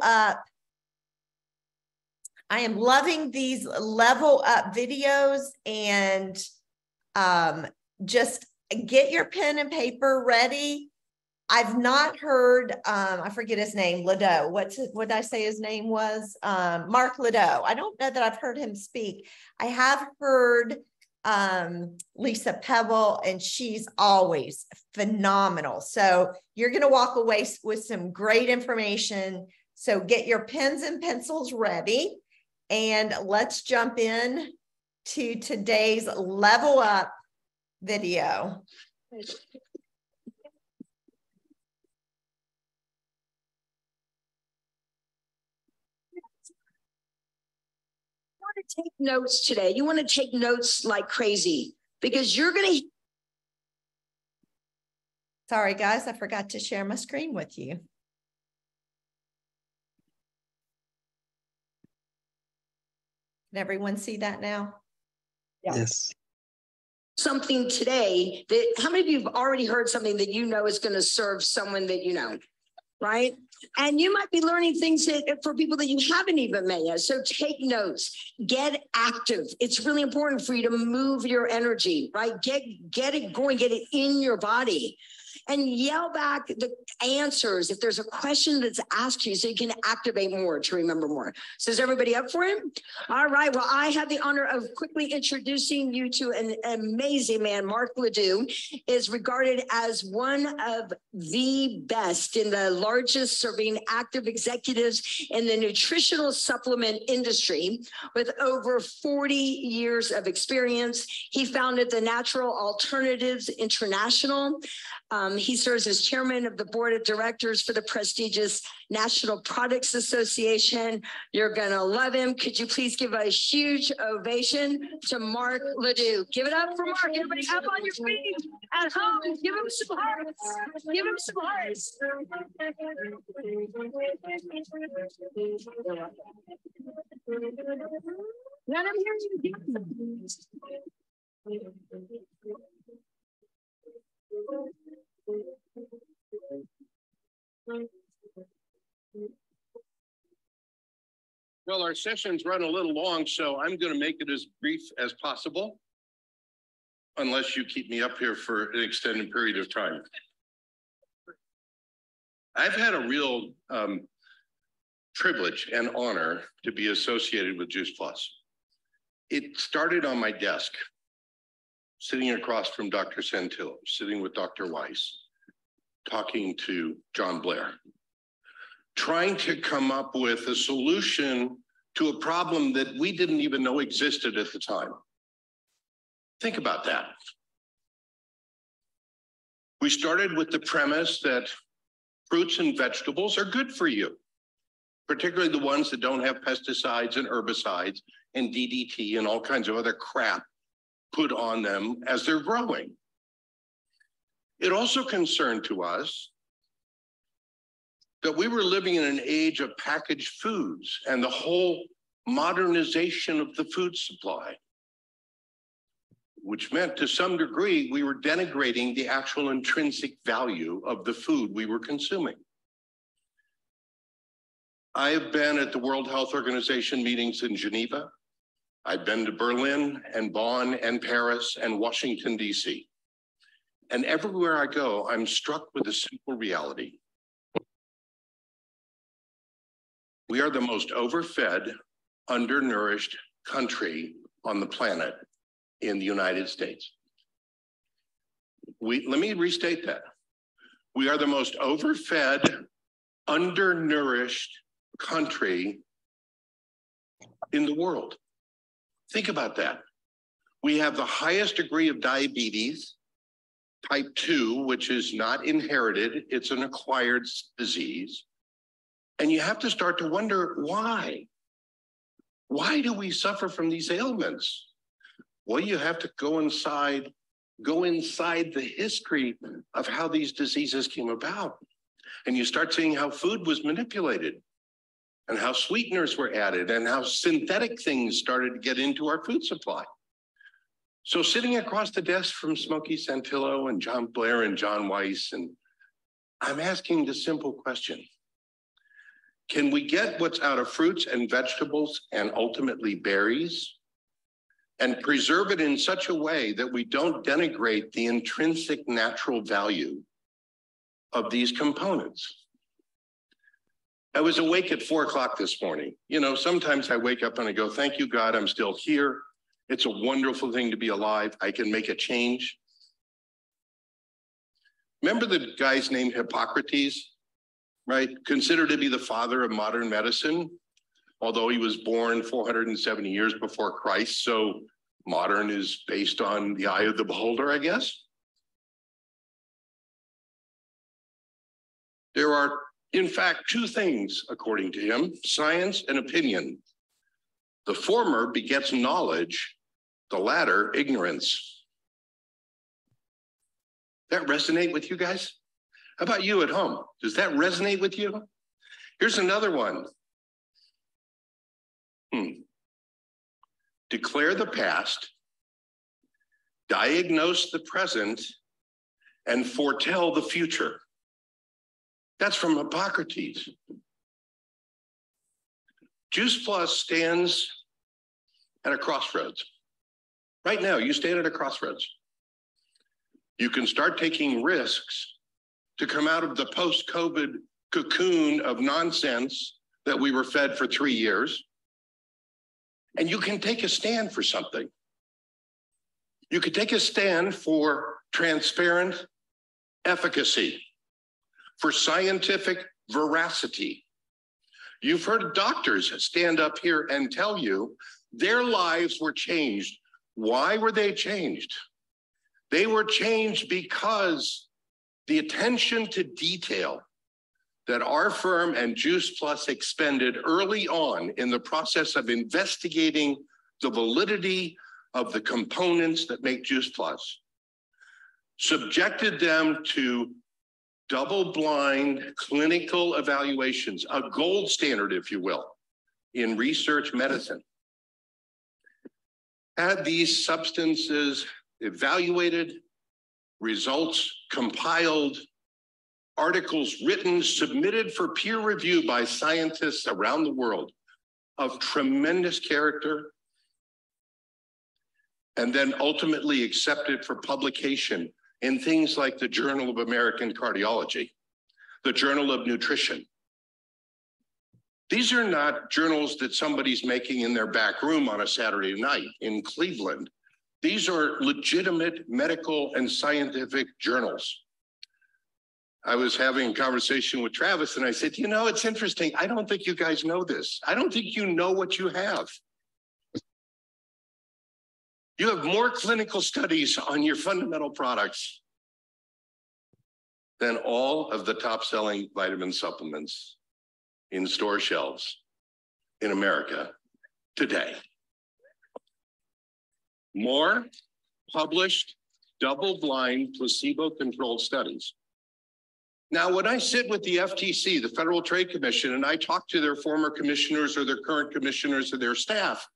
up. I am loving these level up videos, and just get your pen and paper ready. I've not heard, I forget his name, Ledoux. What did I say his name was? Mark Ledoux. I don't know that I've heard him speak. I have heard Lisa Pebble, and she's always phenomenal. So you're going to walk away with some great information. So get your pens and pencils ready, and let's jump in to today's level up video. Take notes today. You want to take notes like crazy, because you're going to. Sorry, guys, I forgot to share my screen with you. Can everyone see that now? Yeah. Yes. Something today that, how many of you have already heard something that you know is going to serve someone that you know? Right? And you might be learning things that, for people that you haven't even met yet. So take notes, get active. It's really important for you to move your energy, right? Get it going, get it in your body, and yell back the answers if there's a question that's asked you, so you can activate more to remember more. So is everybody up for it? All right. Well, I have the honor of quickly introducing you to an amazing man. Mark Ledoux is regarded as one of the best in the largest serving active executives in the nutritional supplement industry, with over 40 years of experience. He founded the Natural Alternatives International. He serves as chairman of the board of directors for the prestigious National Products Association. You're going to love him. Could you please give a huge ovation to Mark Ledoux? Give it up for Mark. Everybody up on your feet at home. Give him some hearts. Give him some hearts. Let him hear you. Well, our session's run a little long, so I'm going to make it as brief as possible, unless you keep me up here for an extended period of time. I've had a real privilege and honor to be associated with Juice Plus. It started on my desk, sitting across from Dr. Santillo, sitting with Dr. Weiss, talking to John Blair, trying to come up with a solution to a problem that we didn't even know existed at the time. Think about that. We started with the premise that fruits and vegetables are good for you, particularly the ones that don't have pesticides and herbicides and DDT and all kinds of other crap put on them as they're growing. It also concerned to us that we were living in an age of packaged foods and the whole modernization of the food supply, which meant to some degree we were denigrating the actual intrinsic value of the food we were consuming. I have been at the World Health Organization meetings in Geneva. I've been to Berlin and Bonn and Paris and Washington, D.C. And everywhere I go, I'm struck with a simple reality. We are the most overfed, undernourished country on the planet in the United States. Let me restate that. We are the most overfed, undernourished country in the world. Think about that. We have the highest degree of diabetes, type 2, which is not inherited, it's an acquired disease. And you have to start to wonder why. Why do we suffer from these ailments? Well, you have to go inside the history of how these diseases came about. And you start seeing how food was manipulated and how sweeteners were added and how synthetic things started to get into our food supply. So sitting across the desk from Smokey Santillo and John Blair and John Weiss, and I'm asking the simple question. Can we get what's out of fruits and vegetables and ultimately berries and preserve it in such a way that we don't denigrate the intrinsic natural value of these components? I was awake at 4 o'clock this morning. You know, sometimes I wake up and I go, thank you, God, I'm still here. It's a wonderful thing to be alive. I can make a change. Remember the guy's name Hippocrates, right? Considered to be the father of modern medicine, although he was born 470 years before Christ. So modern is based on the eye of the beholder, I guess. There are, in fact, 2 things, according to him: science and opinion. The former begets knowledge, the latter, ignorance. That resonate with you guys? How about you at home? Does that resonate with you? Here's another one. Declare the past, diagnose the present, and foretell the future. That's from Hippocrates. Juice Plus stands at a crossroads. Right now, you stand at a crossroads. You can start taking risks to come out of the post-COVID cocoon of nonsense that we were fed for 3 years. And you can take a stand for something. You could take a stand for transparent efficacy, for scientific veracity. You've heard doctors stand up here and tell you their lives were changed. Why were they changed? They were changed because the attention to detail that our firm and Juice Plus expended early on in the process of investigating the validity of the components that make Juice Plus subjected them to double-blind clinical evaluations, a gold standard, if you will, in research medicine. Had these substances evaluated, results compiled, articles written, submitted for peer review by scientists around the world of tremendous character, and then ultimately accepted for publication in things like the Journal of American Cardiology, the Journal of Nutrition. These are not journals that somebody's making in their back room on a Saturday night in Cleveland. These are legitimate medical and scientific journals. I was having a conversation with Travis and I said, you know, it's interesting. I don't think you guys know this. I don't think you know what you have. You have more clinical studies on your fundamental products than all of the top-selling vitamin supplements in store shelves in America today. More published, double-blind, placebo-controlled studies. Now, when I sit with the FTC, the Federal Trade Commission, and I talk to their former commissioners or their current commissioners or their staff,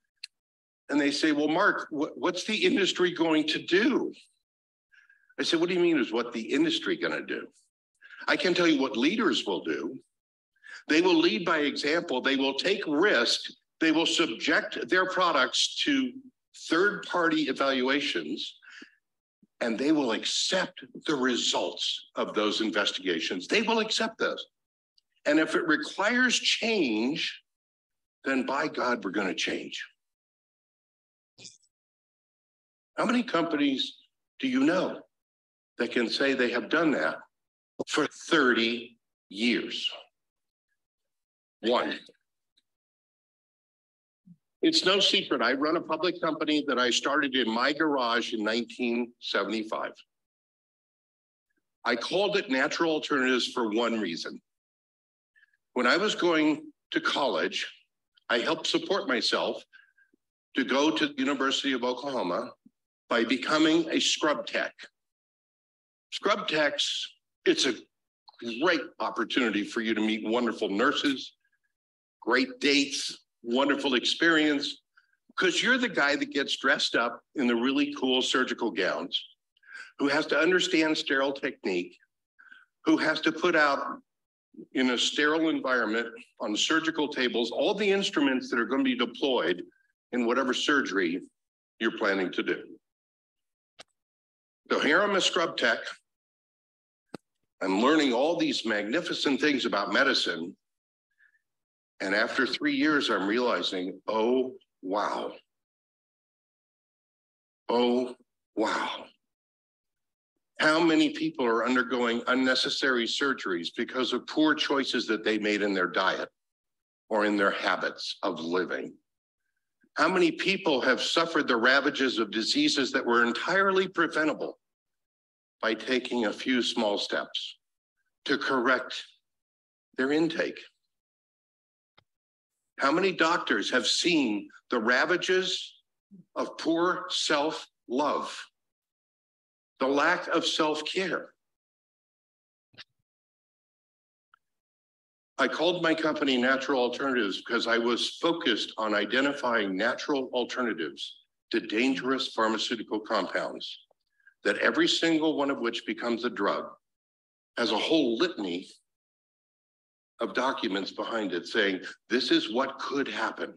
and they say, well, Mark, what's the industry going to do? I said, what do you mean is what the industry going to do? I can tell you what leaders will do. They will lead by example. They will take risk. They will subject their products to third-party evaluations, and they will accept the results of those investigations. They will accept those. And if it requires change, then by God, we're going to change. How many companies do you know that can say they have done that for 30 years? One. It's no secret. I run a public company that I started in my garage in 1975. I called it Natural Alternatives for one reason. When I was going to college, I helped support myself to go to the University of Oklahoma by becoming a scrub tech. Scrub techs, it's a great opportunity for you to meet wonderful nurses, great dates, wonderful experience, because you're the guy that gets dressed up in the really cool surgical gowns, who has to understand sterile technique, who has to put out in a sterile environment on surgical tables, all the instruments that are going to be deployed in whatever surgery you're planning to do. So here I'm a scrub tech. I'm learning all these magnificent things about medicine. And after 3 years, I'm realizing, oh, wow. Oh, wow. How many people are undergoing unnecessary surgeries because of poor choices that they made in their diet or in their habits of living? How many people have suffered the ravages of diseases that were entirely preventable by taking a few small steps to correct their intake? How many doctors have seen the ravages of poor self-love, the lack of self-care? I called my company Natural Alternatives because I was focused on identifying natural alternatives to dangerous pharmaceutical compounds, that every single one of which becomes a drug, has a whole litany of documents behind it saying, this is what could happen.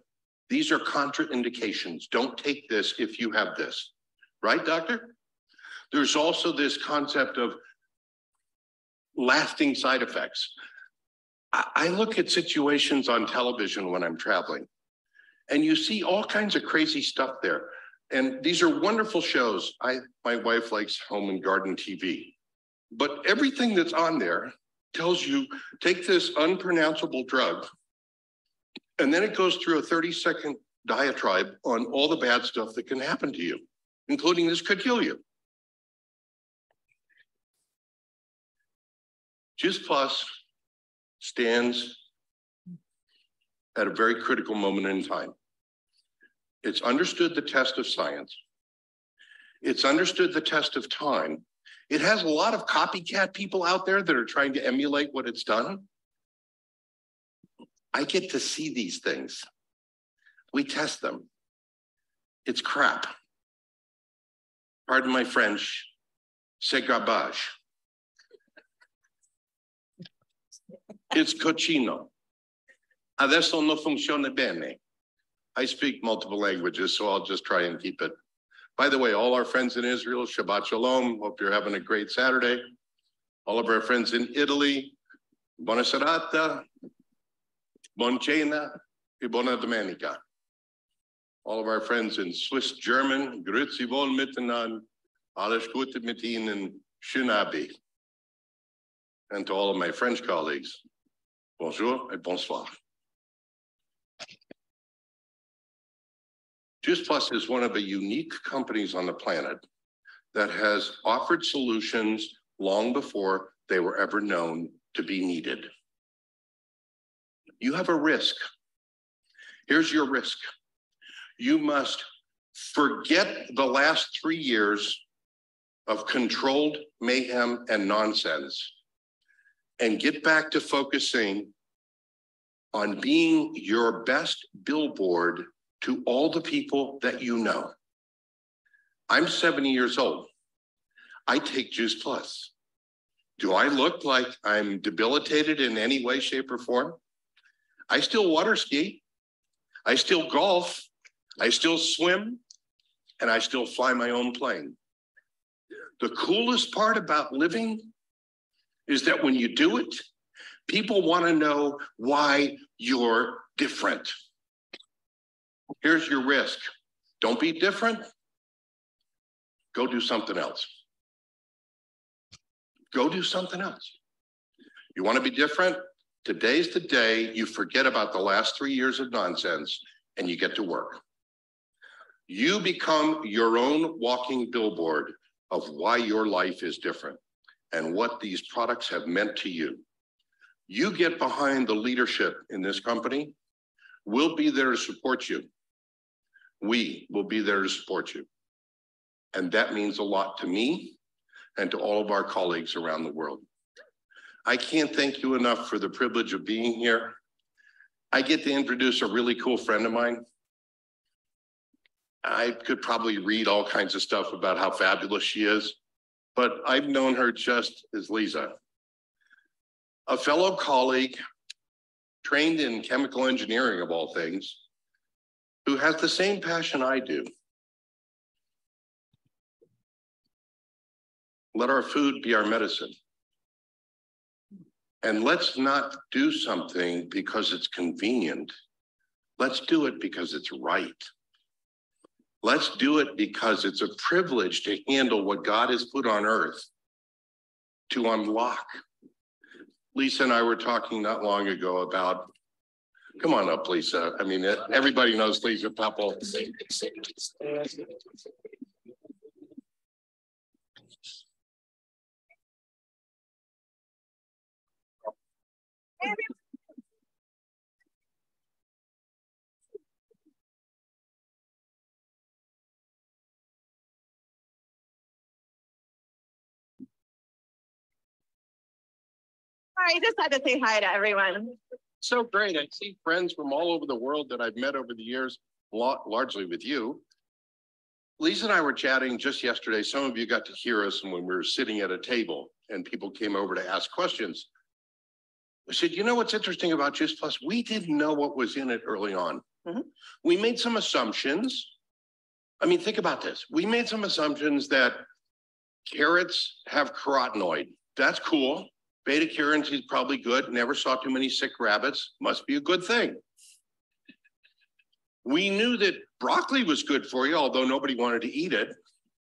These are contraindications. Don't take this if you have this. Right, doctor? There's also this concept of lasting side effects. I look at situations on television when I'm traveling, and you see all kinds of crazy stuff there. And these are wonderful shows. My wife likes home and garden TV. But everything that's on there tells you, take this unpronounceable drug, and then it goes through a 30-second diatribe on all the bad stuff that can happen to you, including this could kill you. Juice Plus stands at a very critical moment in time. It's understood the test of science. It's understood the test of time. It has a lot of copycat people out there that are trying to emulate what it's done. I get to see these things. We test them. It's crap. Pardon my French, c'est garbage. It's cochino. Adesso non funziona bene. I speak multiple languages, so I'll just try and keep it. By the way, all our friends in Israel, Shabbat Shalom. Hope you're having a great Saturday. All of our friends in Italy, buona serata, buon cena, e buona domenica. All of our friends in Swiss German, grüezi wohl miteinander, alles Gute mit Ihnen, schönen Abend. And to all of my French colleagues, bonjour et bonsoir. Juice Plus is one of the unique companies on the planet that has offered solutions long before they were ever known to be needed. You have a risk. Here's your risk. You must forget the last 3 years of controlled mayhem and nonsense and get back to focusing on being your best billboard to all the people that you know. I'm 70 years old. I take Juice Plus. Do I look like I'm debilitated in any way, shape, or form? I still water ski. I still golf. I still swim. And I still fly my own plane. The coolest part about living is that when you do it, people want to know why you're different. Here's your risk. Don't be different. Go do something else. Go do something else. You want to be different? Today's the day you forget about the last 3 years of nonsense and you get to work. You become your own walking billboard of why your life is different and what these products have meant to you. You get behind the leadership in this company. We'll be there to support you. We will be there to support you. And that means a lot to me and to all of our colleagues around the world. I can't thank you enough for the privilege of being here. I get to introduce a really cool friend of mine. I could probably read all kinds of stuff about how fabulous she is, but I've known her just as Liza. a fellow colleague trained in chemical engineering of all things, who has the same passion I do. Let our food be our medicine. And let's not do something because it's convenient. Let's do it because it's right. Let's do it because it's a privilege to handle what God has put on earth to unlock. Lisa and I were talking not long ago about, come on up, Lisa. I mean, everybody knows Lisa Pebble. I just had to say hi to everyone. So great. I see friends from all over the world that I've met over the years, largely with you. Lisa and I were chatting just yesterday. Some of you got to hear us when we were sitting at a table and people came over to ask questions. I said, you know what's interesting about Juice Plus? We didn't know what was in it early on. Mm-hmm. We made some assumptions. I mean, think about this. We made some assumptions that carrots have carotenoid. That's cool. Beta carotene is probably good. Never saw too many sick rabbits. Must be a good thing. We knew that broccoli was good for you, although nobody wanted to eat it.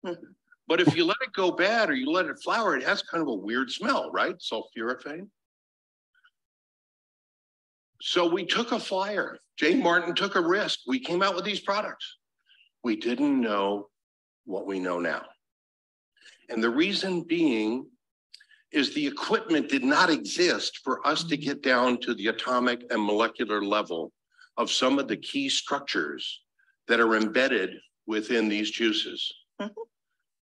But if you let it go bad or you let it flower, it has kind of a weird smell, right? Sulforaphane. So we took a flyer. Jane Martin took a risk. We came out with these products. We didn't know what we know now. And the reason being is the equipment did not exist for us to get down to the atomic and molecular level of some of the key structures that are embedded within these juices. Mm-hmm.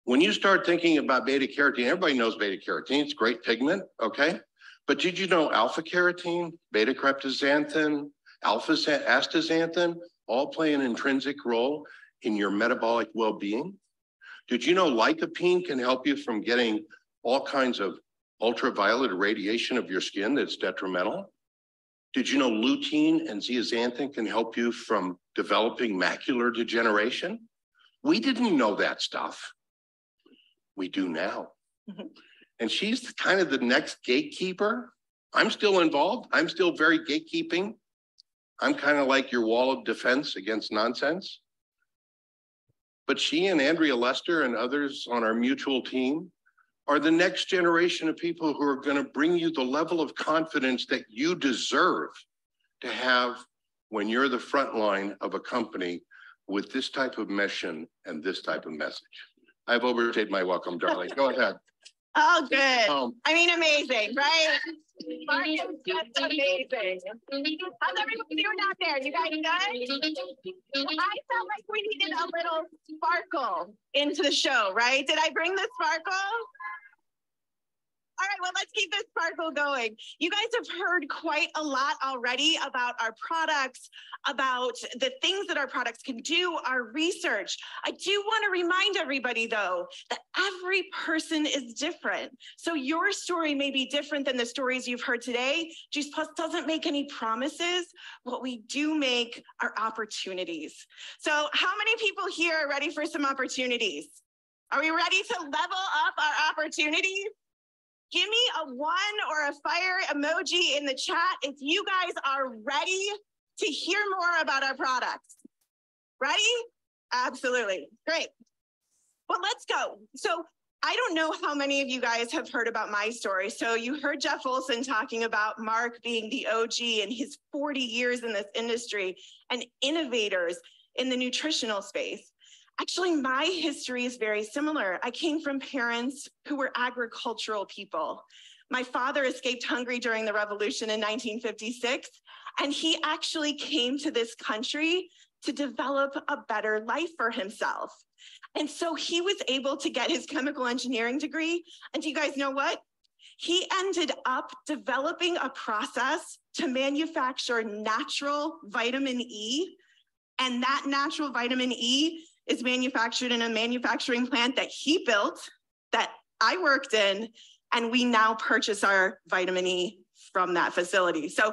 When you start thinking about beta carotene, everybody knows beta carotene, it's great pigment, okay? But did you know alpha carotene, beta cryptoxanthin, alpha astaxanthin all play an intrinsic role in your metabolic well-being? Did you know lycopene can help you from getting all kinds of ultraviolet radiation of your skin that's detrimental? Did you know lutein and zeaxanthin can help you from developing macular degeneration? We didn't know that stuff. We do now. Mm-hmm. And she's kind of the next gatekeeper. I'm still involved. I'm still very gatekeeping. I'm kind of like your wall of defense against nonsense. But she and Andrea Lester and others on our mutual team are the next generation of people who are going to bring you the level of confidence that you deserve to have when you're the front line of a company with this type of mission and this type of message. I've overstayed my welcome, darling. Go ahead. Oh, good. I mean, amazing, right? Marcus, that's amazing. How's everyone doing out there? You guys good? I felt like we needed a little sparkle into the show, right? Did I bring the sparkle? All right, well, let's keep this sparkle going. You guys have heard quite a lot already about our products, about the things that our products can do, our research. I do want to remind everybody, though, that every person is different. So your story may be different than the stories you've heard today. Juice Plus doesn't make any promises. What we do make are opportunities. So how many people here are ready for some opportunities? Are we ready to level up our opportunities? Give me a 1 or a fire emoji in the chat if you guys are ready to hear more about our products. Ready? Absolutely. Great. Well, let's go. So I don't know how many of you guys have heard about my story. So you heard Jeff Olson talking about Mark being the OG and his 40 years in this industry and innovators in the nutritional space. Actually, my history is very similar. I came from parents who were agricultural people. My father escaped hungry during the revolution in 1956, and he actually came to this country to develop a better life for himself. And so he was able to get his chemical engineering degree. And do you guys know what? He ended up developing a process to manufacture natural vitamin E. And that natural vitamin E is manufactured in a manufacturing plant that he built, that I worked in, and we now purchase our vitamin E from that facility. So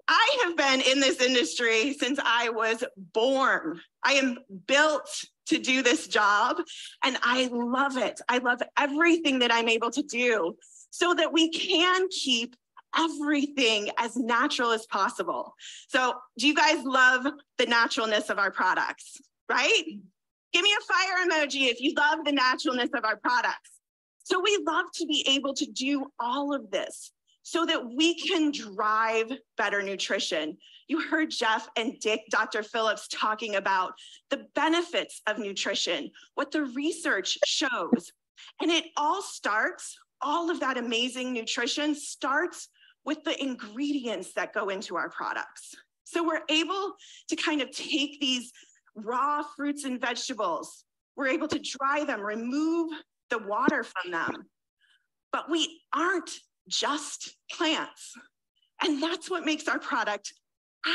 I have been in this industry since I was born. I am built to do this job, and I love it. I love everything that I'm able to do so that we can keep everything as natural as possible. So do you guys love the naturalness of our products, right? Give me a fire emoji if you love the naturalness of our products. So we love to be able to do all of this so that we can drive better nutrition. You heard Jeff and Dr. Phillips talking about the benefits of nutrition, what the research shows. And it all starts, all of that amazing nutrition starts with the ingredients that go into our products. So we're able to kind of take these raw fruits and vegetables, we're able to dry them, remove the water from them, but we aren't just plants. And that's what makes our product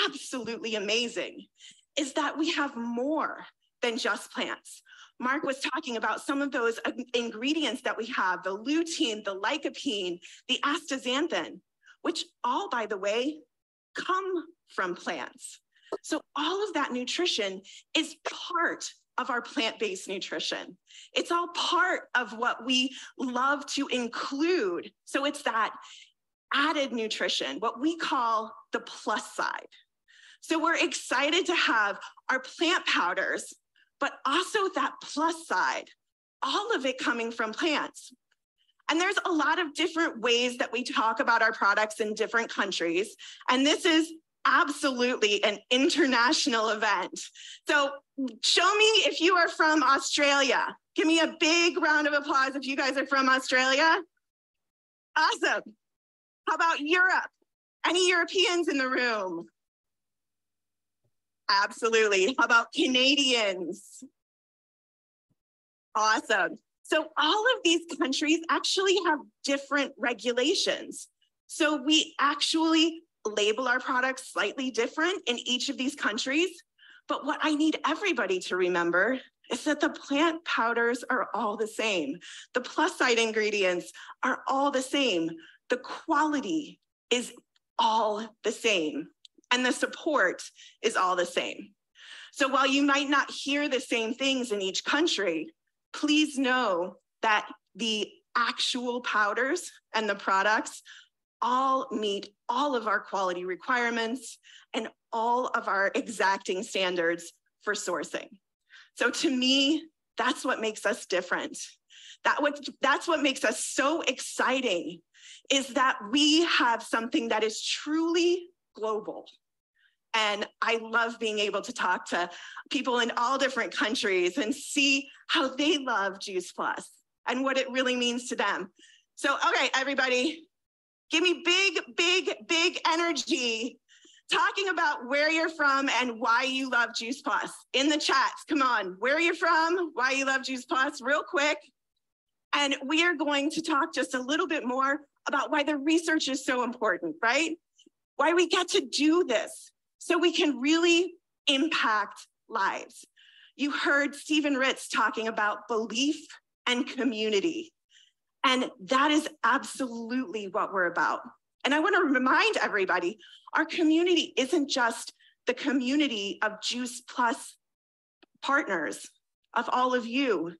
absolutely amazing, is that we have more than just plants. Mark was talking about some of those ingredients that we have, the lutein, the lycopene, the astaxanthin, which all, by the way, come from plants. So all of that nutrition is part of our plant-based nutrition. It's all part of what we love to include. So it's that added nutrition, what we call the plus side. So we're excited to have our plant powders, but also that plus side, all of it coming from plants. And there's a lot of different ways that we talk about our products in different countries. And this is absolutely an international event. So show me if you are from Australia. Give me a big round of applause if you guys are from Australia. Awesome. How about Europe? Any Europeans in the room? Absolutely. How about Canadians? Awesome. So all of these countries actually have different regulations. So we actually label our products slightly different in each of these countries. But what I need everybody to remember is that the plant powders are all the same. The plus side ingredients are all the same. The quality is all the same. And the support is all the same. So while you might not hear the same things in each country, please know that the actual powders and the products all meet all of our quality requirements and all of our exacting standards for sourcing. So to me, that's what makes us different. That's what makes us so exciting, is that we have something that is truly global. And I love being able to talk to people in all different countries and see how they love Juice Plus and what it really means to them. So, okay, everybody, give me big, big, big energy talking about where you're from and why you love Juice Plus in the chats. Come on, where you're from, why you love Juice Plus, real quick. And we are going to talk just a little bit more about why the research is so important, right? Why we get to do this so we can really impact lives. You heard Stephen Ritz talking about belief and community. And that is absolutely what we're about. And I want to remind everybody, our community isn't just the community of Juice Plus partners, of all of you.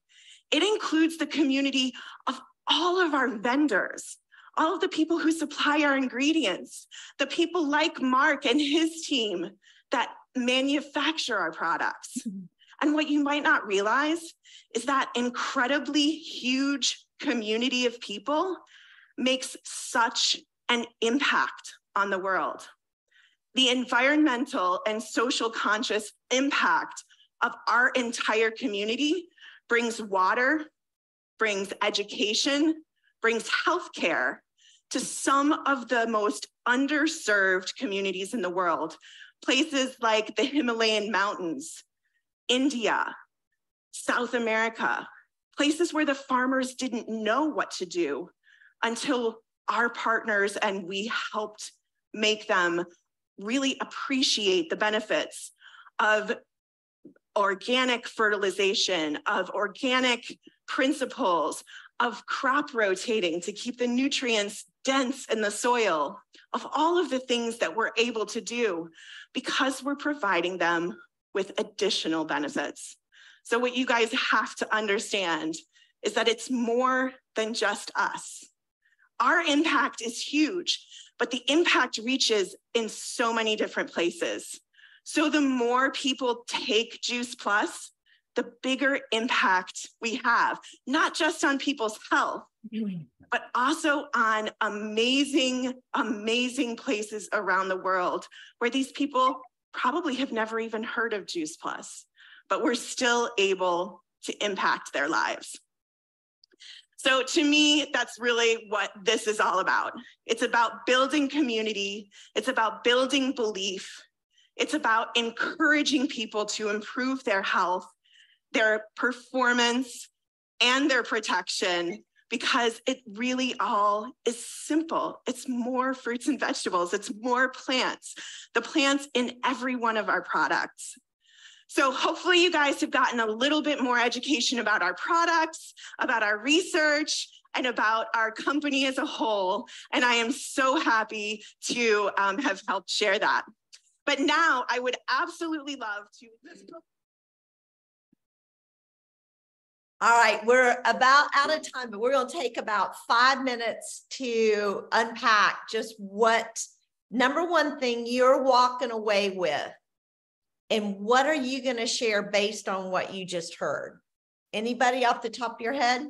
It includes the community of all of our vendors, all of the people who supply our ingredients, the people like Mark and his team that manufacture our products. And what you might not realize is that incredibly huge community of people makes such an impact on the world. The environmental and social conscious impact of our entire community brings water, brings education, brings healthcare to some of the most underserved communities in the world. Places like the Himalayan mountains, India, South America, places where the farmers didn't know what to do until our partners and we helped make them really appreciate the benefits of organic fertilization, of organic principles, of crop rotating to keep the nutrients dense in the soil, of all of the things that we're able to do because we're providing them with additional benefits. So what you guys have to understand is that it's more than just us. Our impact is huge, but the impact reaches in so many different places. So the more people take Juice Plus, the bigger impact we have, not just on people's health, but also on amazing, amazing places around the world where these people probably have never even heard of Juice Plus, but we're still able to impact their lives. So to me, that's really what this is all about. It's about building community. It's about building belief. It's about encouraging people to improve their health, their performance, and their protection, because it really all is simple. It's more fruits and vegetables. It's more plants, the plants in every one of our products. So hopefully you guys have gotten a little bit more education about our products, about our research, and about our company as a whole. And I am so happy to have helped share that. But now I would absolutely love to. All right, we're about out of time, but we're going to take about 5 minutes to unpack just what number one thing you're walking away with, and what are you going to share based on what you just heard? Anybody off the top of your head?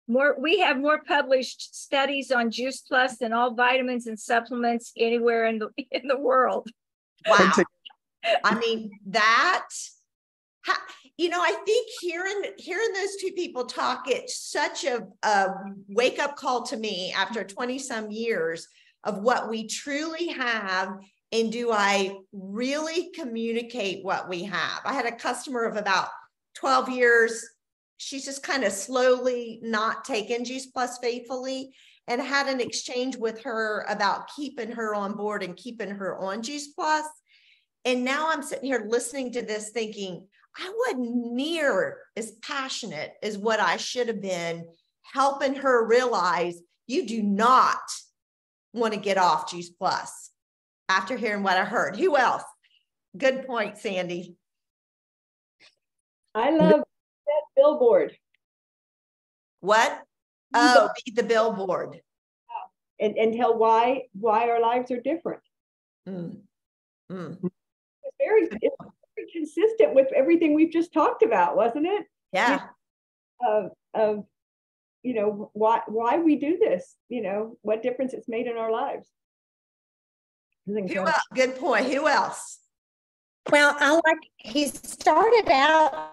We have more published studies on Juice Plus than all vitamins and supplements anywhere in the world. Wow. I mean, that, you know, I think hearing those two people talk, it's such a wake-up call to me after 20-some years of what we truly have, and do I really communicate what we have? I had a customer of about 12 years. She's just kind of slowly not taken Juice Plus faithfully, and had an exchange with her about keeping her on board and keeping her on Juice Plus. And now I'm sitting here listening to this thinking, I wasn't near as passionate as what I should have been, helping her realize you do not want to get off Juice Plus after hearing what I heard. Who else? Good point, Sandy. I love that billboard. What? Oh, be the billboard. And tell why our lives are different. It's very consistent with everything we've just talked about, wasn't it? Yeah. Of you know, why we do this, you know, what difference it's made in our lives. Who else? Good point. Who else? Well, he started out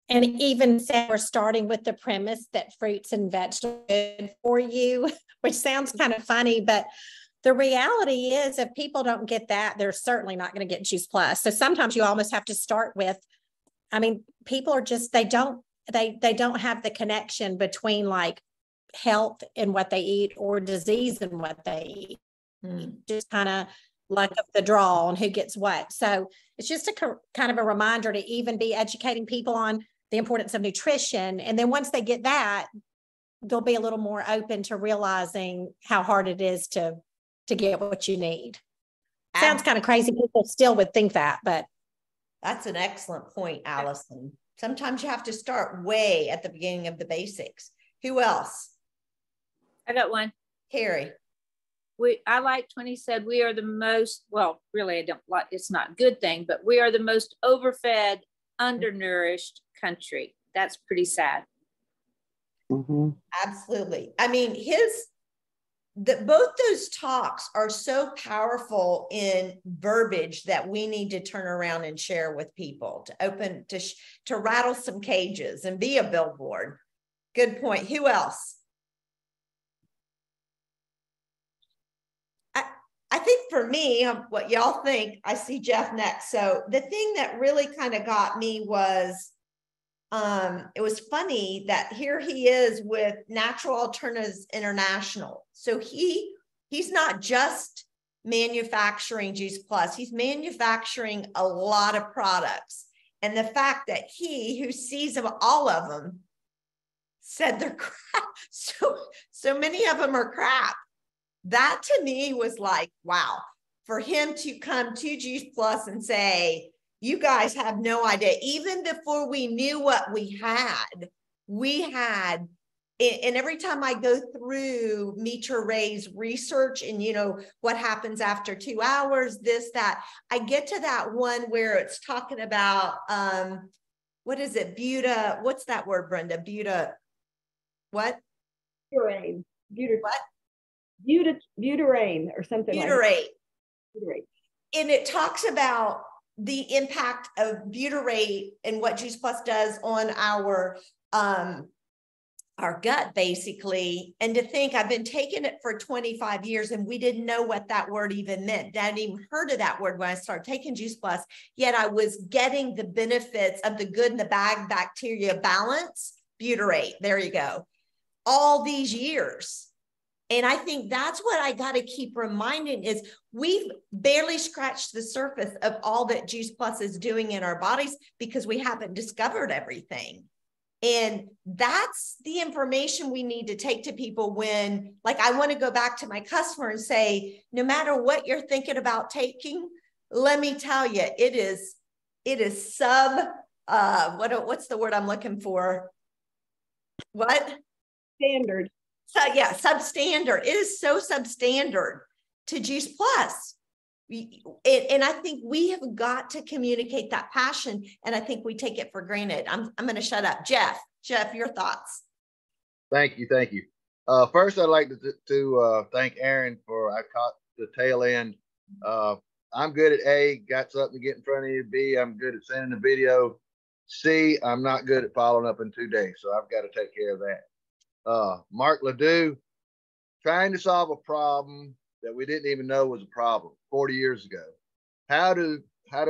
and even said we're starting with the premise that fruits and vegetables are good for you, which sounds kind of funny, but the reality is if people don't get that, they're certainly not going to get Juice Plus. So sometimes you almost have to start with, I mean, people are just, they don't have the connection between like health and what they eat or disease and what they eat. Just kind of luck of the draw on who gets what. So it's just a kind of a reminder to even be educating people on the importance of nutrition. And then once they get that, they'll be a little more open to realizing how hard it is to get what you need. Sounds kind of crazy. People still would think that, but. That's an excellent point, Allison. Sometimes you have to start way at the beginning of the basics. Who else? I got one. Carrie. I liked when he said we are the most, well, really, I don't like, it's not a good thing, but we are the most overfed, undernourished country. That's pretty sad. Absolutely. I mean, both those talks are so powerful in verbiage that we need to turn around and share with people to rattle some cages and be a billboard. Good point. Who else? I think for me, what y'all think, I see Jeff next. So the thing that really kind of got me was, it was funny that here he is with Natural Alternatives International. So he's not just manufacturing Juice Plus, he's manufacturing a lot of products. And the fact that who sees them, all of them, said they're crap. So many of them are crap. That to me was like, wow, for him to come to Juice Plus and say, you guys have no idea, even before we knew what we had, and every time I go through Mitra Ray's research and, you know, what happens after 2 hours, this, that, I get to that one where it's talking about, what is it? What's that word, Brenda? What? Butyrate. What? Butyrate or something like that. Butyrate. And it talks about the impact of butyrate and what Juice Plus does on our gut, basically. And to think I've been taking it for 25 years and we didn't know what that word even meant. I hadn't even heard of that word when I started taking Juice Plus, yet I was getting the benefits of the good and the bad bacteria balance, butyrate, there you go, all these years. And I think that's what I got to keep reminding is we've barely scratched the surface of all that Juice Plus is doing in our bodies because we haven't discovered everything. And that's the information we need to take to people when, like, I want to go back to my customer and say, no matter what you're thinking about taking, let me tell you, it is what's the word I'm looking for? What? Standard. So yeah, substandard. It is so substandard to Juice Plus. And I think we have got to communicate that passion, and I think we take it for granted. I'm going to shut up. Jeff, your thoughts. Thank you. First, I'd like to thank Aaron for, I caught the tail end. I'm good at A, got something to get in front of you. B, I'm good at sending a video. C, I'm not good at following up in 2 days, so I've got to take care of that. Mark Ledoux, trying to solve a problem that we didn't even know was a problem 40 years ago. How do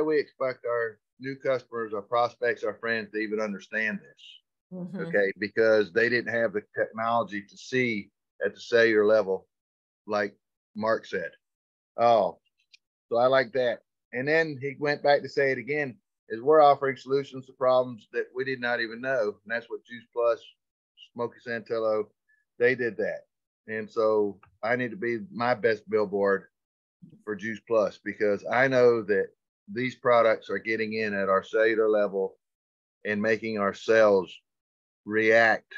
we expect our new customers, our prospects, our friends to even understand this? Mm-hmm. Okay, because they didn't have the technology to see at the cellular level, like Mark said. Oh, so I like that. And then he went back to say it again, is we're offering solutions to problems that we did not even know. And that's what Juice Plus, Smokey Santillo, they did that. And so I need to be my best billboard for Juice Plus, because I know that these products are getting in at our cellular level and making our cells react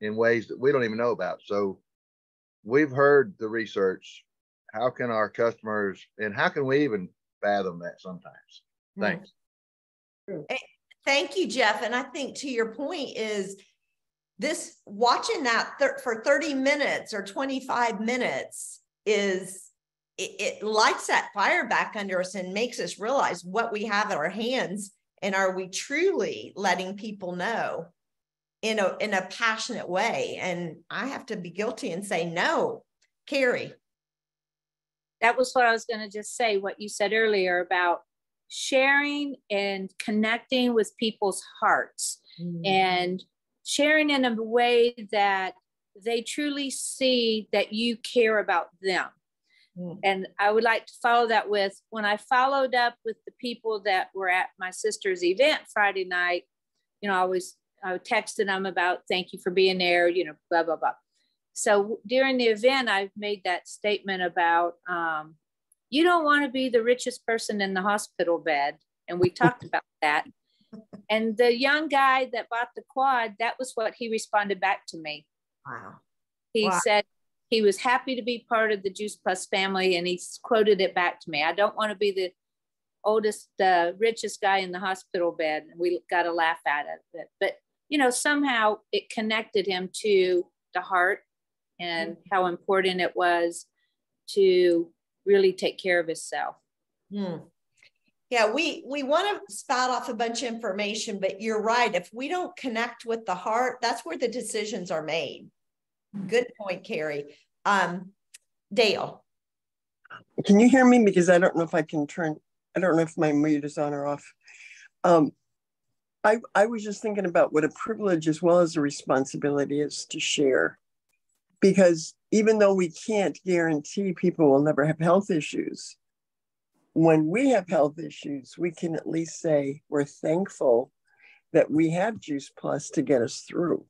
in ways that we don't even know about. So we've heard the research. How can our customers, and how can we even fathom that sometimes? Thanks. Thank you, Jeff. And I think to your point is this, watching that for 30 minutes or 25 minutes it lights that fire back under us and makes us realize what we have at our hands. And are we truly letting people know in a passionate way? And I have to be guilty and say, no. Carrie. That was what I was going to just say, what you said earlier about sharing and connecting with people's hearts, mm-hmm. and sharing in a way that they truly see that you care about them. Mm-hmm. And I would like to follow that with, when I followed up with the people that were at my sister's event Friday night, I texted them about, thank you for being there, blah, blah, blah. So during the event, I've made that statement about, you don't want to be the richest person in the hospital bed. And we talked about that. And the young guy that bought the quad, that was what he responded back to me. Wow. He said he was happy to be part of the Juice Plus family. And he quoted it back to me. I don't want to be the oldest, richest guy in the hospital bed. And we got to laugh at it. But, somehow it connected him to the heart and how important it was to really take care of himself. Yeah, we want to spout off a bunch of information, but you're right. If we don't connect with the heart, that's where the decisions are made. Good point, Carrie. Dale. Can you hear me? Because I don't know if I can I don't know if my mute is on or off. I was just thinking about what a privilege as well as a responsibility is to share. Because even though we can't guarantee people will never have health issues, when we have health issues, we can at least say we're thankful that we have Juice Plus to get us through.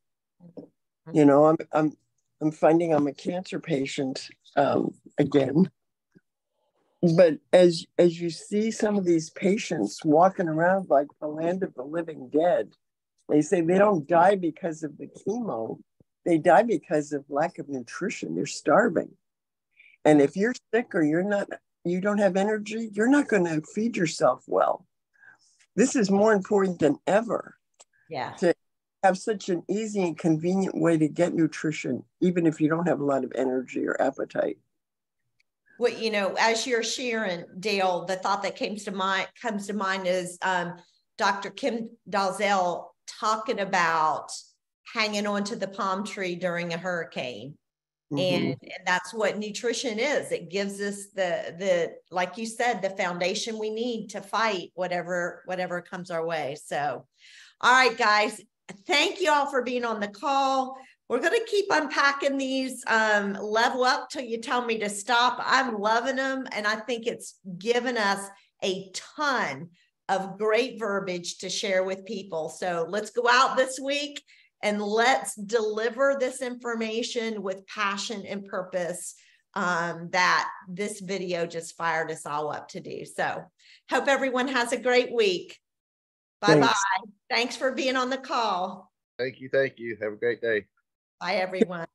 I'm finding I'm a cancer patient, and again. But as you see some of these patients walking around like the land of the living dead, they say they don't die because of the chemo. They die because of lack of nutrition. They're starving. And if you're sick or you don't have energy, you're not going to feed yourself well. This is more important than ever. Yeah. To have such an easy and convenient way to get nutrition, even if you don't have a lot of energy or appetite. Well, you know, as you're sharing, Dale, the thought that comes to mind is Dr. Kim Dalzell talking about hanging onto the palm tree during a hurricane. And that's what nutrition is. It gives us the like you said, the foundation we need to fight whatever comes our way. So, all right, guys, thank you all for being on the call. We're going to keep unpacking these, level up till you tell me to stop. I'm loving them. And I think it's given us a ton of great verbiage to share with people. So let's go out this week and let's deliver this information with passion and purpose that this video just fired us all up to do. So hope everyone has a great week. Bye-bye. Thanks for being on the call. Thank you. Thank you. Have a great day. Bye, everyone.